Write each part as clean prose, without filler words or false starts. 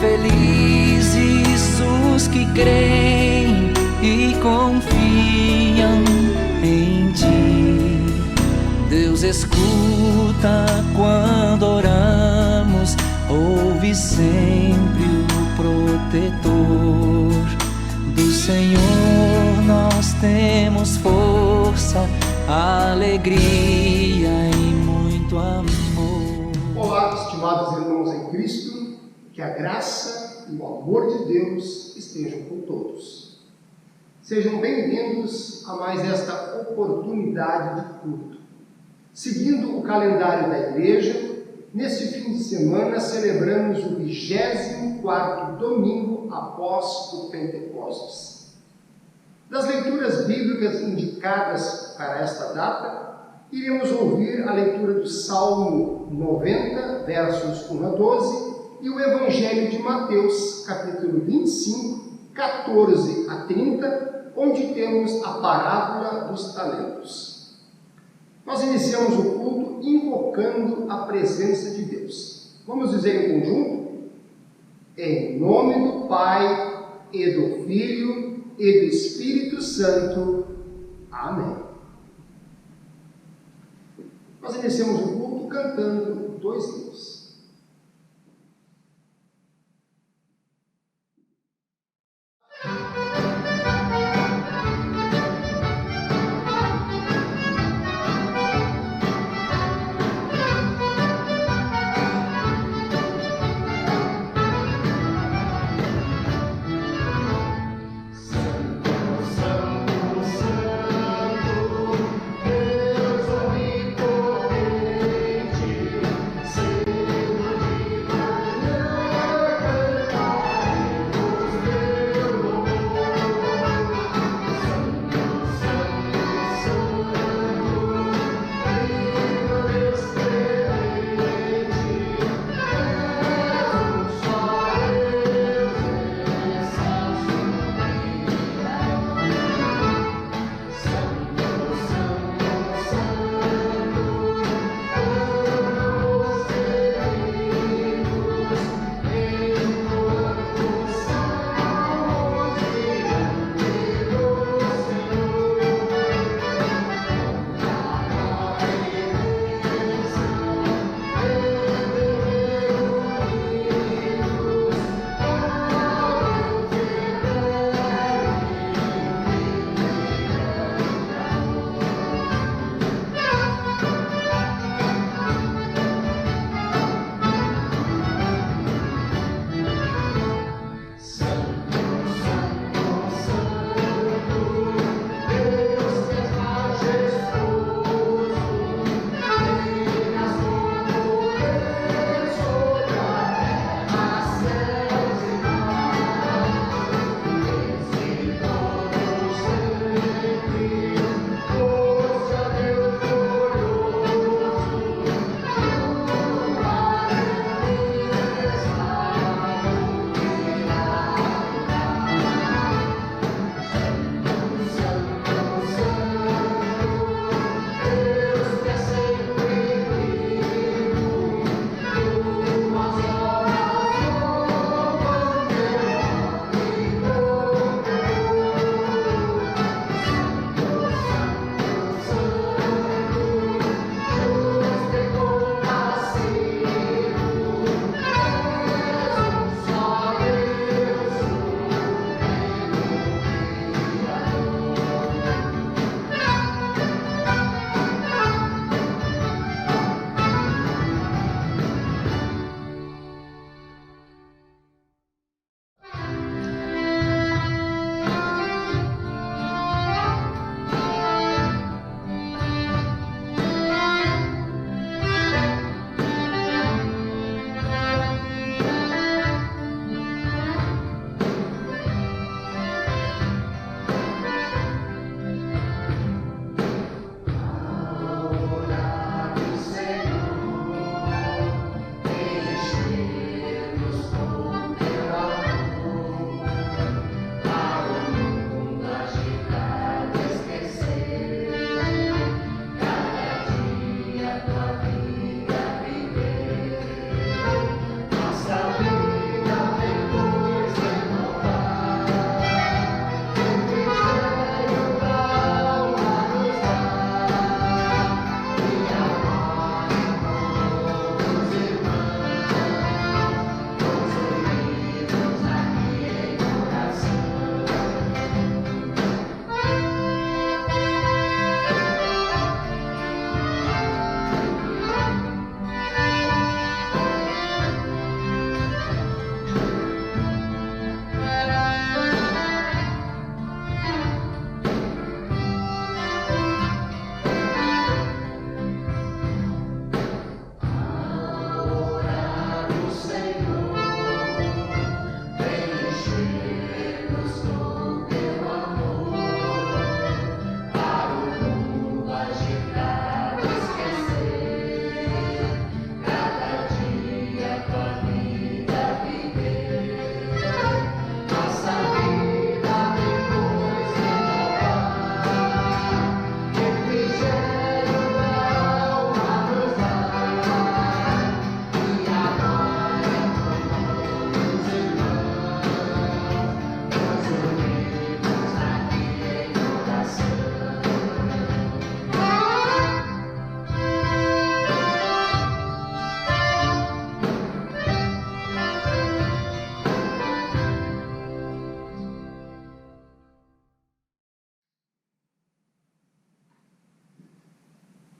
Felizes os que creem e confiam em Ti. Deus escuta quando oramos, ouve sempre o protetor. Do Senhor nós temos força, alegria e muito amor. Olá, estimados irmãos em Cristo, que a graça e o amor de Deus estejam com todos. Sejam bem-vindos a mais esta oportunidade de culto. Seguindo o calendário da igreja, neste fim de semana celebramos o 24º domingo após o Pentecostes. Das leituras bíblicas indicadas para esta data, iremos ouvir a leitura do Salmo 90, versos 1 a 12, e o Evangelho de Mateus, capítulo 25, 14 a 30, onde temos a parábola dos talentos. Nós iniciamos o culto invocando a presença de Deus. Vamos dizer em conjunto? Em nome do Pai, e do Filho, e do Espírito Santo. Amém. Nós iniciamos o culto cantando 2 hinos. Deus onipotente,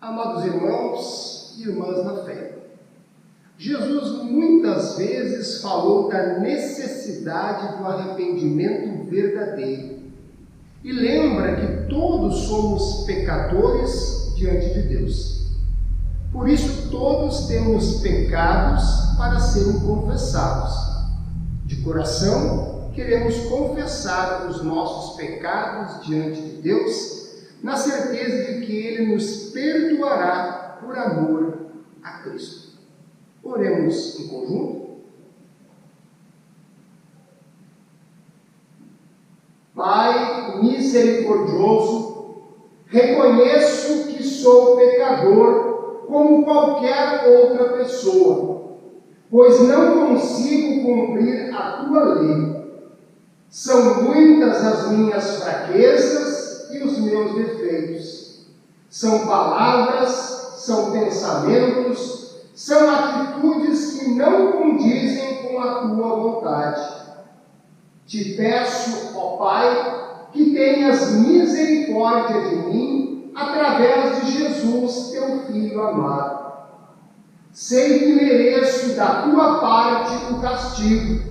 Amados irmãos e irmãs na fé, Jesus muitas vezes falou da necessidade do arrependimento verdadeiro e lembra que todos somos pecadores diante de Deus. Por isso, todos temos pecados para serem confessados. De coração, queremos confessar os nossos pecados diante de Deus, na certeza de que Ele nos perdoará por amor a Cristo. Oremos em conjunto. Pai misericordioso, reconheço que sou pecador como qualquer outra pessoa, pois não consigo cumprir a tua lei. São muitas as minhas fraquezas e os meus defeitos. São palavras, são pensamentos, são atitudes que não condizem com a tua vontade. Te peço, ó Pai, que tenhas misericórdia de mim através de Jesus, teu Filho amado. Sei que mereço da tua parte o castigo.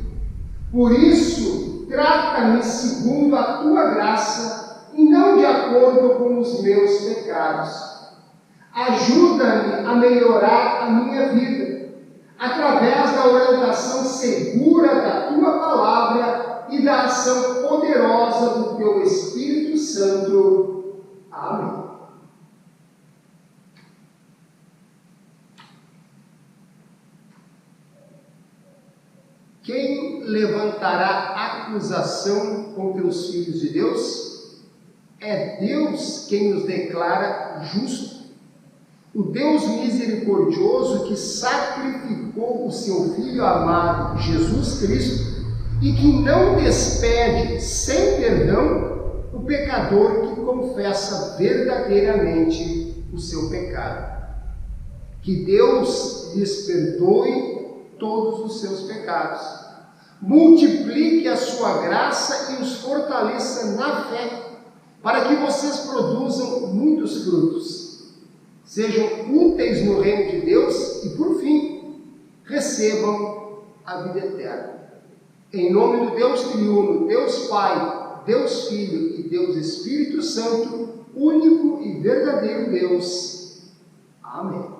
Por isso, trata-me segundo a tua graça e não de acordo com os meus pecados. Ajuda-me a melhorar a minha vida, através da orientação segura da tua palavra e da ação poderosa do teu Espírito Santo. Amém. Quem levantará acusação contra os filhos de Deus? É Deus quem nos declara justos. O Deus misericordioso que sacrificou o seu Filho amado, Jesus Cristo, e que não despede sem perdão o pecador que confessa verdadeiramente o seu pecado. Que Deus lhes perdoe todos os seus pecados, multiplique a sua graça e os fortaleça na fé, para que vocês produzam muitos frutos, sejam úteis no reino de Deus e, por fim, recebam a vida eterna. Em nome do Deus triuno, Deus Pai, Deus Filho e Deus Espírito Santo, único e verdadeiro Deus. Amém.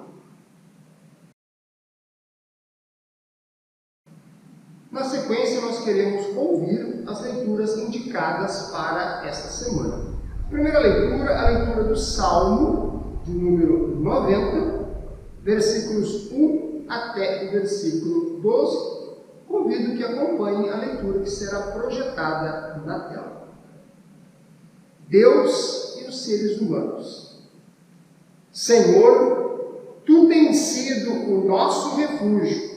Na sequência, nós queremos ouvir as leituras indicadas para esta semana. A primeira leitura, a leitura do Salmo, de número 90, versículos 1 até o versículo 12. Convido que acompanhem a leitura que será projetada na tela. Deus e os seres humanos. Senhor, Tu tens sido o nosso refúgio.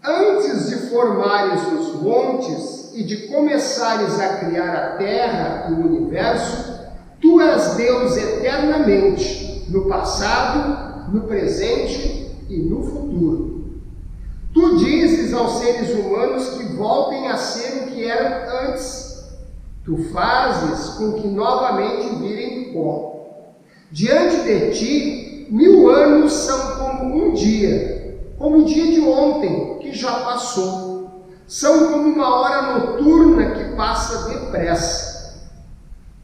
Antes de formares os montes e de começares a criar a terra e o universo, Tu és Deus eternamente, no passado, no presente e no futuro. Tu dizes aos seres humanos que voltem a ser o que eram antes. Tu fazes com que novamente virem pó. Diante de ti, 1000 anos são como um dia, como o dia de ontem, que já passou. São como uma hora noturna que passa depressa.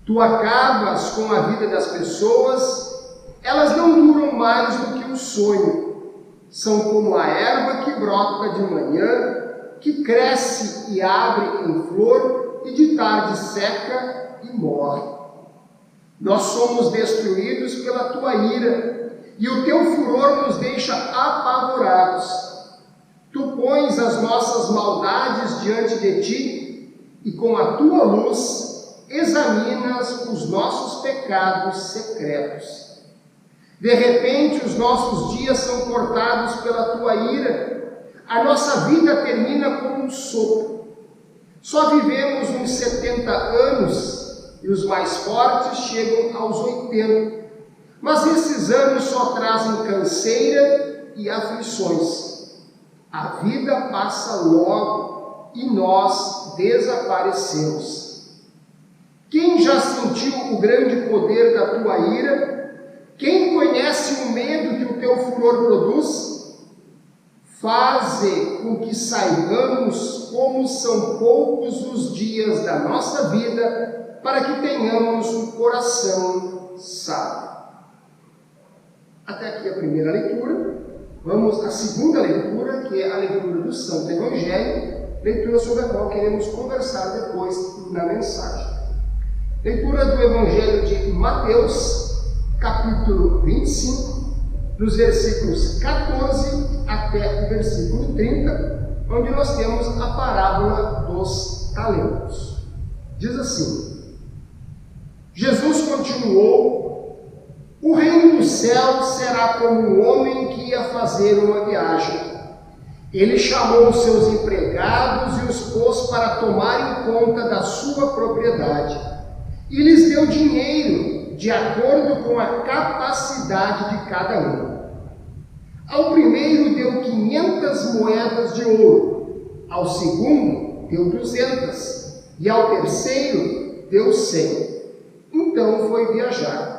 Tu acabas com a vida das pessoas, elas não duram mais do que um sonho. São como a erva que brota de manhã, que cresce e abre em flor, e de tarde seca e morre. Nós somos destruídos pela tua ira, e o teu furor nos deixa apavorados. Tu pões as nossas maldades diante de ti, e com a tua luz examinas os nossos pecados secretos. De repente, os nossos dias são cortados pela tua ira, a nossa vida termina como um sopro. Só vivemos uns 70 anos e os mais fortes chegam aos 80. Mas esses anos só trazem canseira e aflições. A vida passa logo e nós desaparecemos. Quem já sentiu o grande poder da tua ira? Quem conhece o medo que o teu furor produz? Faze com que saibamos como são poucos os dias da nossa vida, para que tenhamos um coração sábio. Até aqui a primeira leitura. Vamos à segunda leitura, que é a leitura do Santo Evangelho, leitura sobre a qual queremos conversar depois na mensagem. Leitura do Evangelho de Mateus, capítulo 25, dos versículos 14 até o versículo 30, onde nós temos a parábola dos talentos. Diz assim: Jesus continuou: o reino do céu será como um homem que ia fazer uma viagem. Ele chamou os seus empregados e os pôs para tomarem conta da sua propriedade, e lhes deu dinheiro de acordo com a capacidade de cada um. Ao primeiro deu 500 moedas de ouro, ao segundo deu 200, e ao terceiro deu 100. Então foi viajar.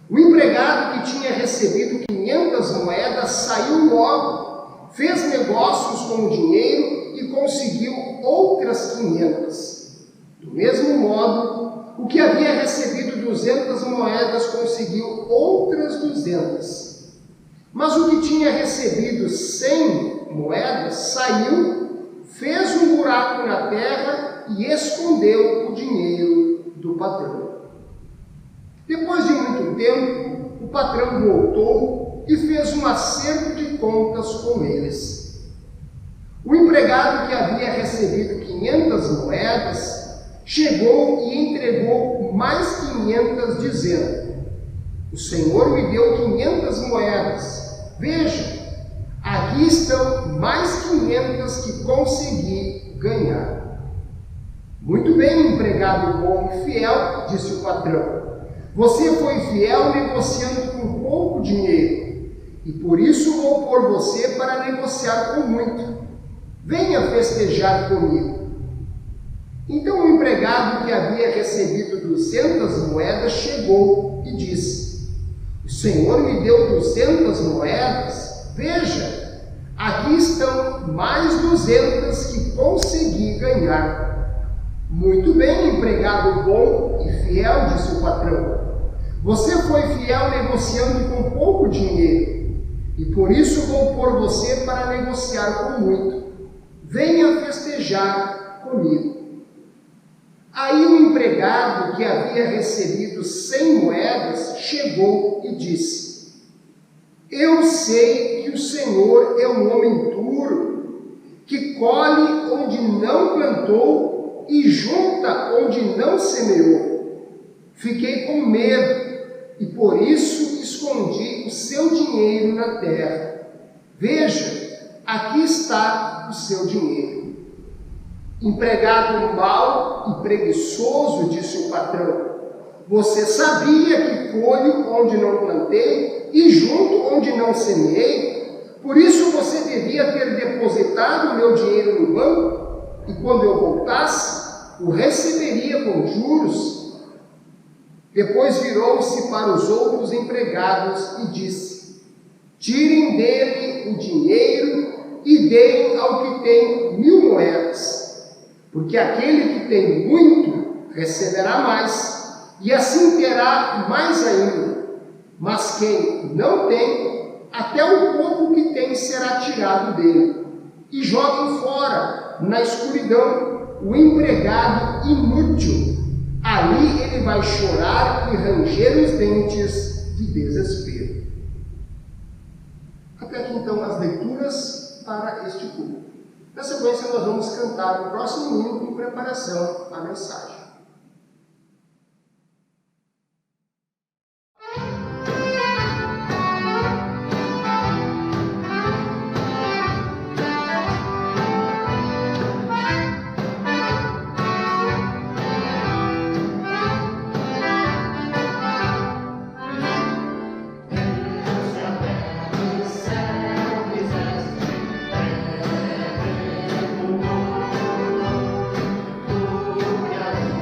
O empregado que tinha recebido 500 moedas saiu logo, fez negócios com o dinheiro e conseguiu outras 500. Do mesmo modo, o que havia recebido 200 moedas conseguiu outras 200. Mas o que tinha recebido 100 moedas saiu, fez um buraco na terra e escondeu o dinheiro do patrão. Depois de muito tempo, o patrão voltou e fez um acerto de contas com eles. O empregado que havia recebido 500 moedas chegou e entregou mais 500, dizendo: o Senhor me deu 500 moedas. Veja, aqui estão mais 500 que consegui ganhar. Muito bem, empregado bom e fiel, disse o patrão. Você foi fiel negociando com pouco dinheiro, e por isso vou pôr você para negociar com muito. Venha festejar comigo. Então o empregado que havia recebido 200 moedas chegou e disse: o Senhor me deu 200 moedas. Veja, aqui estão mais 200 que consegui ganhar. Muito bem, empregado bom e fiel, disse o patrão. Você foi fiel negociando com pouco dinheiro, e por isso vou pôr você para negociar com muito. Venha festejar comigo. Aí o empregado que havia recebido 100 moedas chegou e disse: eu sei que o Senhor é um homem duro, que colhe onde não plantou e junta onde não semeou. Fiquei com medo e por isso escondi o seu dinheiro na terra. Veja, aqui está o seu dinheiro. Empregado mau e preguiçoso, disse o patrão, você sabia que colho onde não plantei e junto onde não semeei? Por isso você devia ter depositado o meu dinheiro no banco, e quando eu voltasse, o receberia com juros. Depois virou-se para os outros empregados e disse: tirem dele o dinheiro e deem ao que tem 1000 moedas, porque aquele que tem muito receberá mais, e assim terá mais ainda. Mas quem não tem, até o pouco que tem será tirado dele. E joguem fora, na escuridão, o empregado inútil. Ali ele vai chorar e ranger os dentes de desespero. Até aqui então as leituras para este culto. Na sequência nós vamos cantar o próximo hino em preparação à mensagem. Yeah.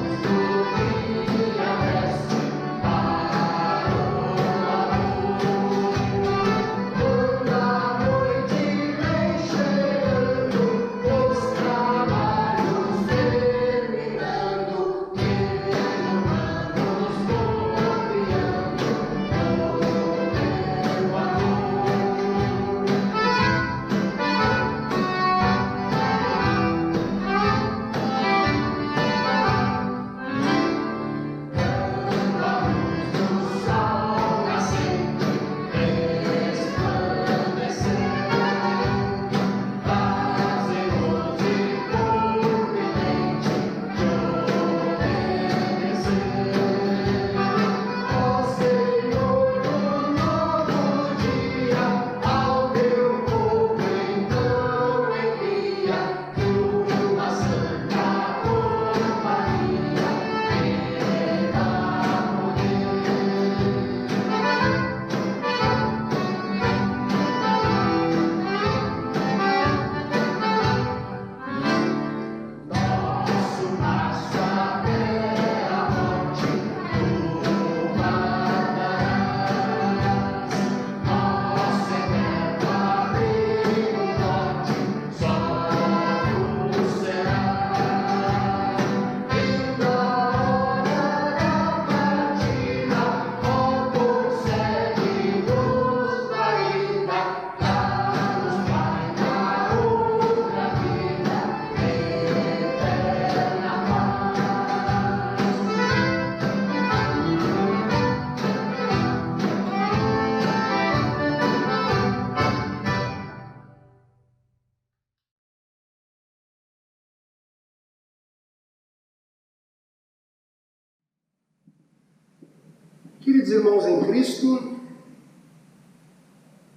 Queridos irmãos em Cristo,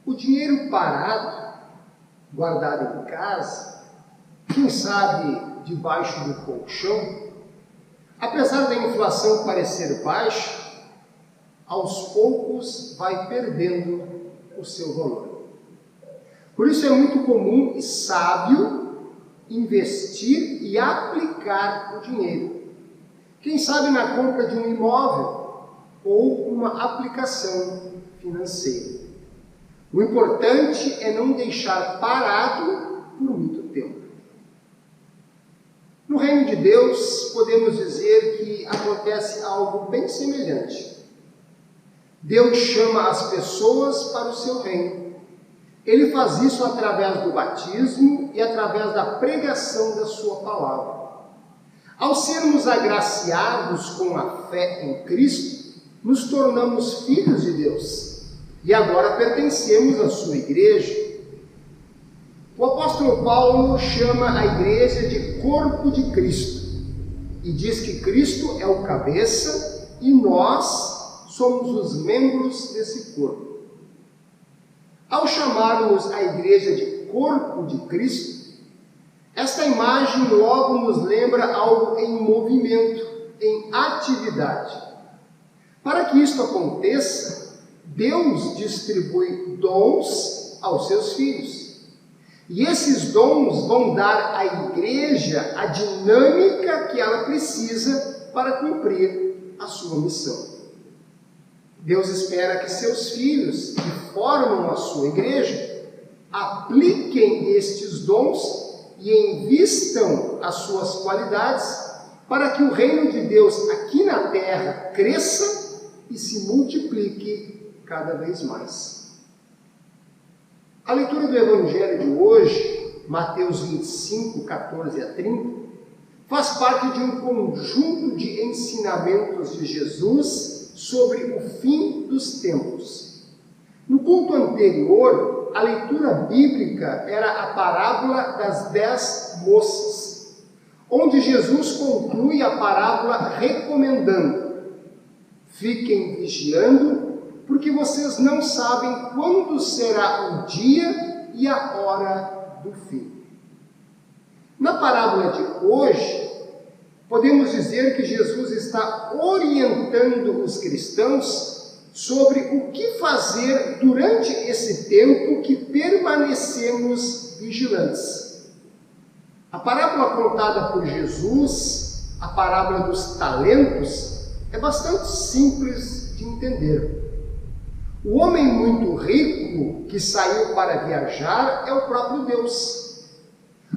o dinheiro parado, guardado em casa, quem sabe debaixo do colchão, apesar da inflação parecer baixa, aos poucos vai perdendo o seu valor. Por isso é muito comum e sábio investir e aplicar o dinheiro. Quem sabe na compra de um imóvel ou uma aplicação financeira. O importante é não deixar parado por muito tempo. No reino de Deus, podemos dizer que acontece algo bem semelhante. Deus chama as pessoas para o seu reino. Ele faz isso através do batismo e através da pregação da sua palavra. Ao sermos agraciados com a fé em Cristo, nos tornamos filhos de Deus e agora pertencemos à sua igreja. O apóstolo Paulo chama a igreja de corpo de Cristo e diz que Cristo é o cabeça e nós somos os membros desse corpo. Ao chamarmos a igreja de corpo de Cristo, esta imagem logo nos lembra algo em movimento, em atividade. Para que isto aconteça, Deus distribui dons aos seus filhos. E esses dons vão dar à igreja a dinâmica que ela precisa para cumprir a sua missão. Deus espera que seus filhos, que formam a sua igreja, apliquem estes dons e invistam as suas qualidades para que o reino de Deus aqui na terra cresça e se multiplique cada vez mais. A leitura do Evangelho de hoje, Mateus 25, 14 a 30, faz parte de um conjunto de ensinamentos de Jesus sobre o fim dos tempos. No culto anterior, a leitura bíblica era a parábola das 10 moças, onde Jesus conclui a parábola recomendando: fiquem vigiando, porque vocês não sabem quando será o dia e a hora do fim. Na parábola de hoje, podemos dizer que Jesus está orientando os cristãos sobre o que fazer durante esse tempo que permanecemos vigilantes. A parábola contada por Jesus, a parábola dos talentos, é bastante simples de entender. O homem muito rico que saiu para viajar é o próprio Deus.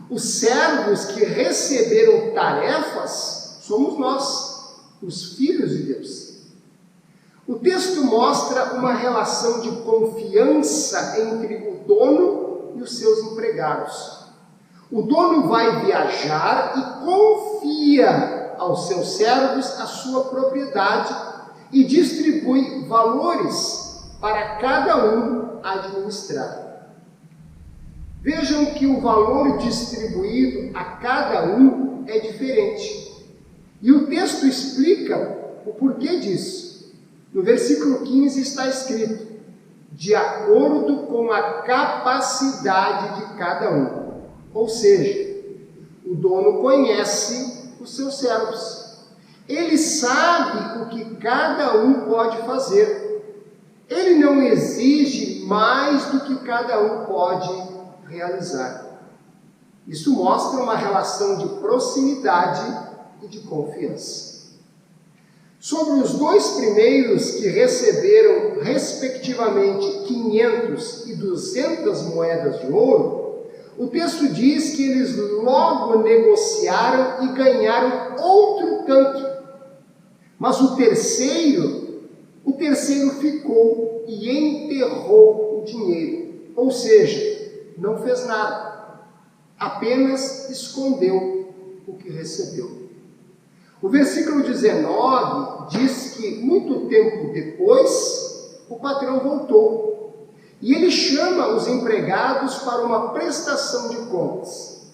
Os servos que receberam tarefas somos nós, os filhos de Deus. O texto mostra uma relação de confiança entre o dono e os seus empregados. O dono vai viajar e confia aos seus servos a sua propriedade e distribui valores para cada um administrar. Vejam que o valor distribuído a cada um é diferente. E o texto explica o porquê disso. No versículo 15 está escrito: de acordo com a capacidade de cada um. Ou seja, o dono conhece os seus servos. Ele sabe o que cada um pode fazer. Ele não exige mais do que cada um pode realizar. Isso mostra uma relação de proximidade e de confiança. Sobre os dois primeiros que receberam, respectivamente, 500 e 200 moedas de ouro, o texto diz que eles logo negociaram e ganharam outro tanto. Mas o terceiro ficou e enterrou o dinheiro, ou seja, não fez nada, apenas escondeu o que recebeu. O versículo 19 diz que muito tempo depois o patrão voltou e ele chama os empregados para uma prestação de contas.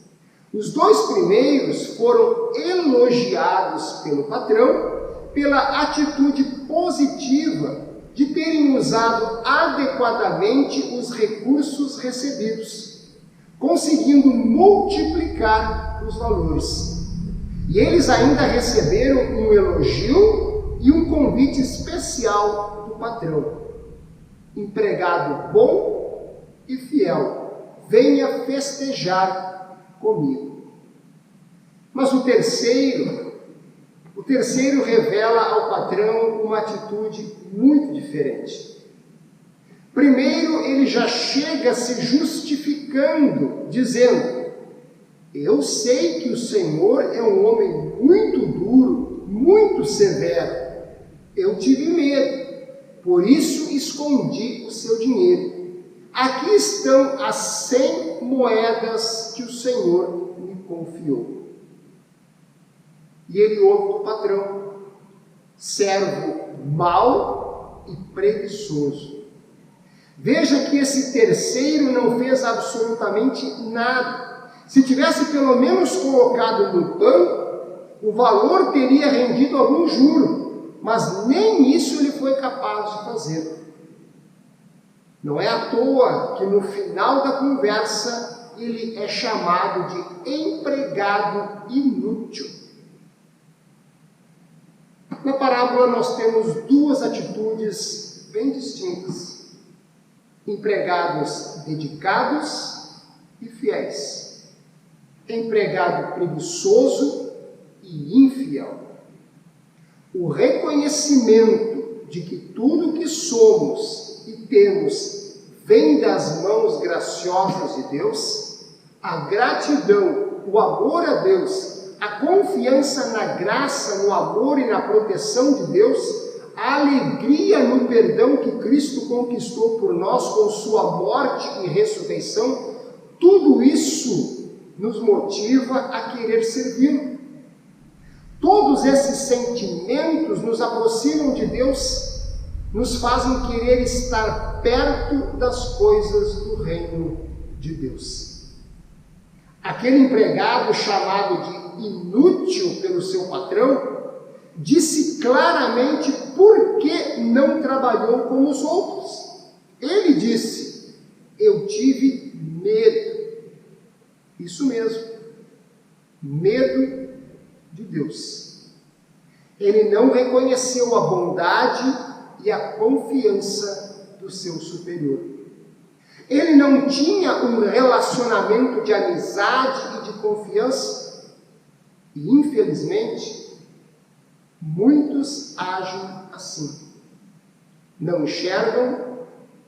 Os dois primeiros foram elogiados pelo patrão pela atitude positiva adequadamente os recursos recebidos, conseguindo multiplicar os valores. E eles ainda receberam um elogio e um convite especial do patrão. Empregado bom e fiel, venha festejar comigo. Mas o terceiro revela ao patrão uma atitude muito diferente. Primeiro, ele já chega se justificando, dizendo: eu sei que o Senhor é um homem muito duro, muito severo. Eu tive medo, por isso escondi o seu dinheiro. Aqui estão as 100 moedas que o Senhor me confiou. E ele ouve do patrão: servo mau e preguiçoso. Veja que esse terceiro não fez absolutamente nada. Se tivesse pelo menos colocado no banco, o valor teria rendido algum juro, mas nem isso ele foi capaz de fazer. Não é à toa que no final da conversa ele é chamado de empregado inútil. Na parábola nós temos duas atitudes bem distintas: empregados dedicados e fiéis, empregado preguiçoso e infiel. O reconhecimento de que tudo que somos e temos vem das mãos graciosas de Deus, a gratidão, o amor a Deus, a confiança na graça, no amor e na proteção de Deus, a alegria no perdão que Cristo conquistou por nós com sua morte e ressurreição, tudo isso nos motiva a querer servi-lo. Todos esses sentimentos nos aproximam de Deus, nos fazem querer estar perto das coisas do reino de Deus. Aquele empregado chamado de inútil pelo seu patrão disse claramente por que não trabalhou como os outros. Ele disse: eu tive medo. Isso mesmo, medo de Deus. Ele não reconheceu a bondade e a confiança do seu superior. Ele não tinha um relacionamento de amizade e de confiança. E, infelizmente, muitos agem assim. Não enxergam,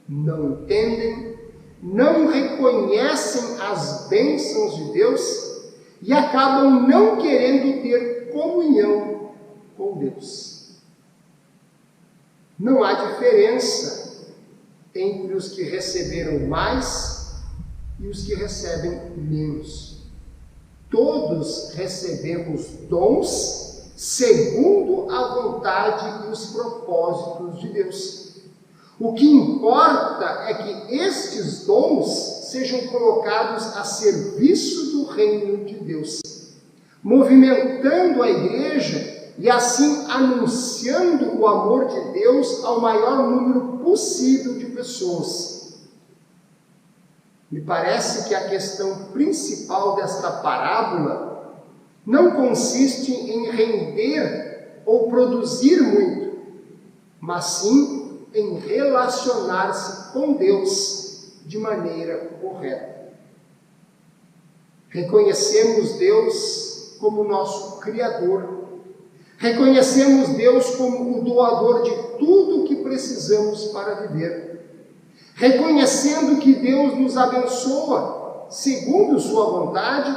não entendem, não reconhecem as bênçãos de Deus e acabam não querendo ter comunhão com Deus. Não há diferença entre os que receberam mais e os que recebem menos. Todos recebemos dons segundo a vontade e os propósitos de Deus. O que importa é que estes dons sejam colocados a serviço do reino de Deus, movimentando a igreja e assim anunciando o amor de Deus ao maior número possível de pessoas. Me parece que a questão principal desta parábola não consiste em render ou produzir muito, mas sim em relacionar-se com Deus de maneira correta. Reconhecemos Deus como nosso Criador. Reconhecemos Deus como o doador de tudo o que precisamos para viver. Reconhecendo que Deus nos abençoa segundo sua vontade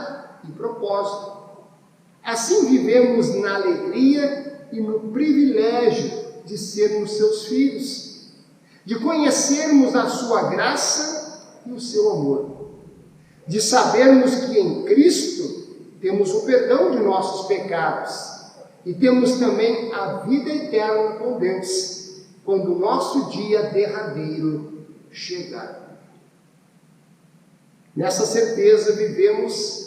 e propósito. Assim vivemos na alegria e no privilégio de sermos seus filhos, de conhecermos a sua graça e o seu amor, de sabermos que em Cristo temos o perdão de nossos pecados e temos também a vida eterna com Deus, quando o nosso dia derradeiro chegar. Nessa certeza vivemos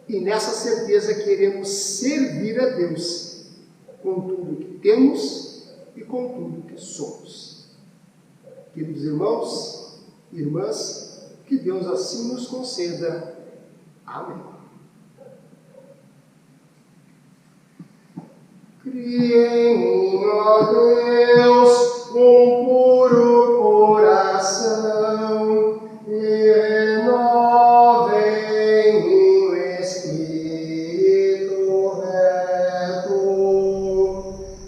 e nessa certeza queremos servir a Deus com tudo que temos e com tudo que somos. Que Queridos irmãos e irmãs, que Deus assim nos conceda. Amém. Criem, ó Deus, um puro coração e renovem o espírito reto.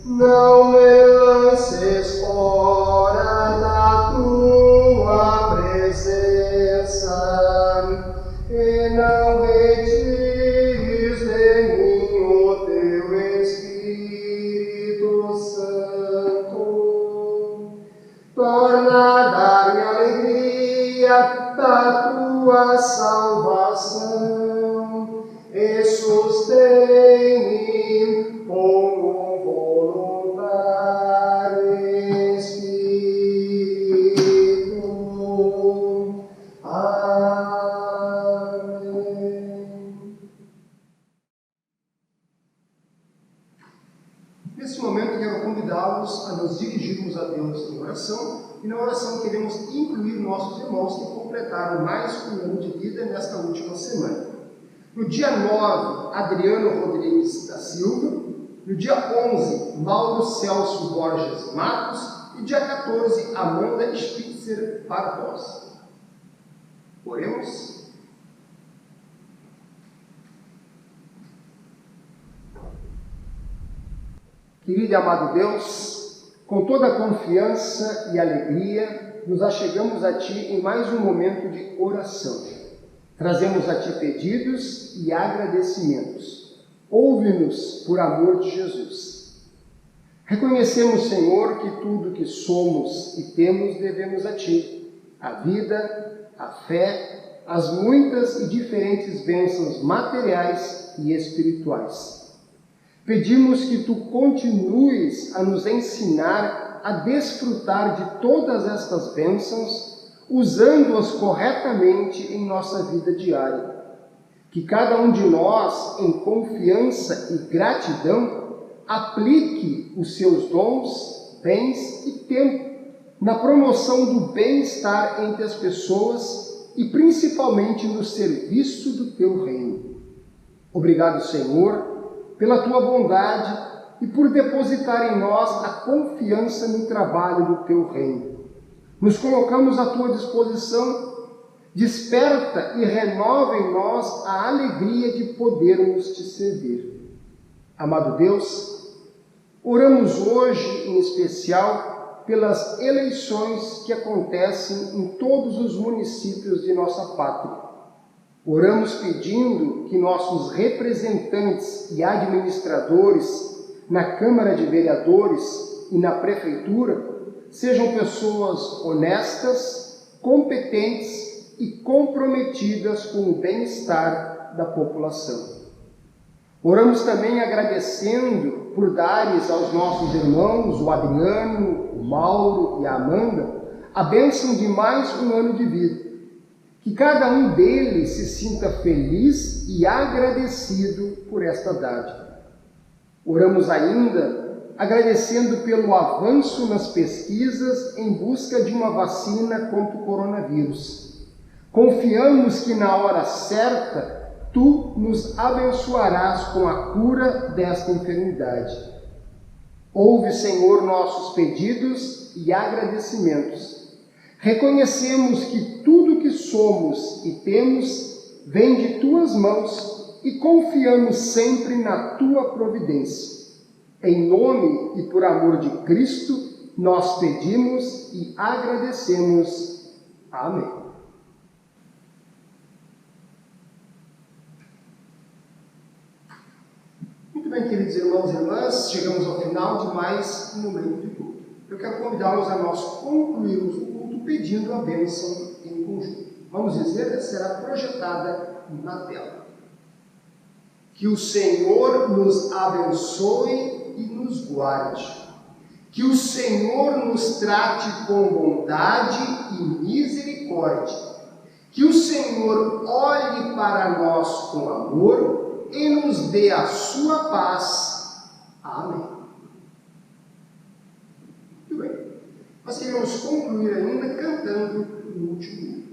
Não me lances fora da tua presença e não retires de mim o teu Espírito Santo. Torna a dar-me alegria da tua salvação e sustém-me como um voluntário espírito. Amém. Nesse momento, quero convidá-los a nos dirigirmos a Deus em oração, e na oração queremos incluir nossos irmãos que completaram mais um ano de vida nesta última semana. No dia 9, Adriano Rodrigues da Silva. No dia 11, Mauro Celso Borges Matos. E dia 14, Amanda Spitzer Barbosa. Oremos. Querido e amado Deus, com toda a confiança e alegria, nos achegamos a Ti em mais um momento de oração. Trazemos a Ti pedidos e agradecimentos. Ouve-nos por amor de Jesus. Reconhecemos, Senhor, que tudo que somos e temos devemos a Ti. A vida, a fé, as muitas e diferentes bênçãos materiais e espirituais. Pedimos que Tu continues a nos ensinar a desfrutar de todas estas bênçãos, usando-as corretamente em nossa vida diária. Que cada um de nós, em confiança e gratidão, aplique os seus dons, bens e tempo na promoção do bem-estar entre as pessoas e principalmente no serviço do Teu reino. Obrigado, Senhor, pela Tua bondade e por depositar em nós a confiança no trabalho do Teu reino. Nos colocamos à Tua disposição. Desperta e renova em nós a alegria de podermos Te servir. Amado Deus, oramos hoje em especial pelas eleições que acontecem em todos os municípios de nossa pátria. Oramos pedindo que nossos representantes e administradores na Câmara de Vereadores e na Prefeitura sejam pessoas honestas, competentes e comprometidas com o bem-estar da população. Oramos também agradecendo por dares aos nossos irmãos, o Adriano, o Mauro e a Amanda, a bênção de mais um ano de vida. Que cada um deles se sinta feliz e agradecido por esta dádiva. Oramos ainda agradecendo pelo avanço nas pesquisas em busca de uma vacina contra o coronavírus. Confiamos que na hora certa Tu nos abençoarás com a cura desta enfermidade. Ouve, Senhor, nossos pedidos e agradecimentos. Reconhecemos que tudo que somos e temos vem de Tuas mãos e confiamos sempre na Tua providência. Em nome e por amor de Cristo, nós pedimos e agradecemos. Amém. Muito bem, queridos irmãos e irmãs, chegamos ao final de mais um momento de culto. Eu quero convidá-los a nós concluirmos o culto pedindo a bênção em conjunto. Vamos dizer, será projetada na tela. Que o Senhor nos abençoe e nos guarde. Que o Senhor nos trate com bondade e misericórdia. Que o Senhor olhe para nós com amor e nos dê a sua paz. Amém. Muito bem. Nós queremos concluir ainda cantando o último hino.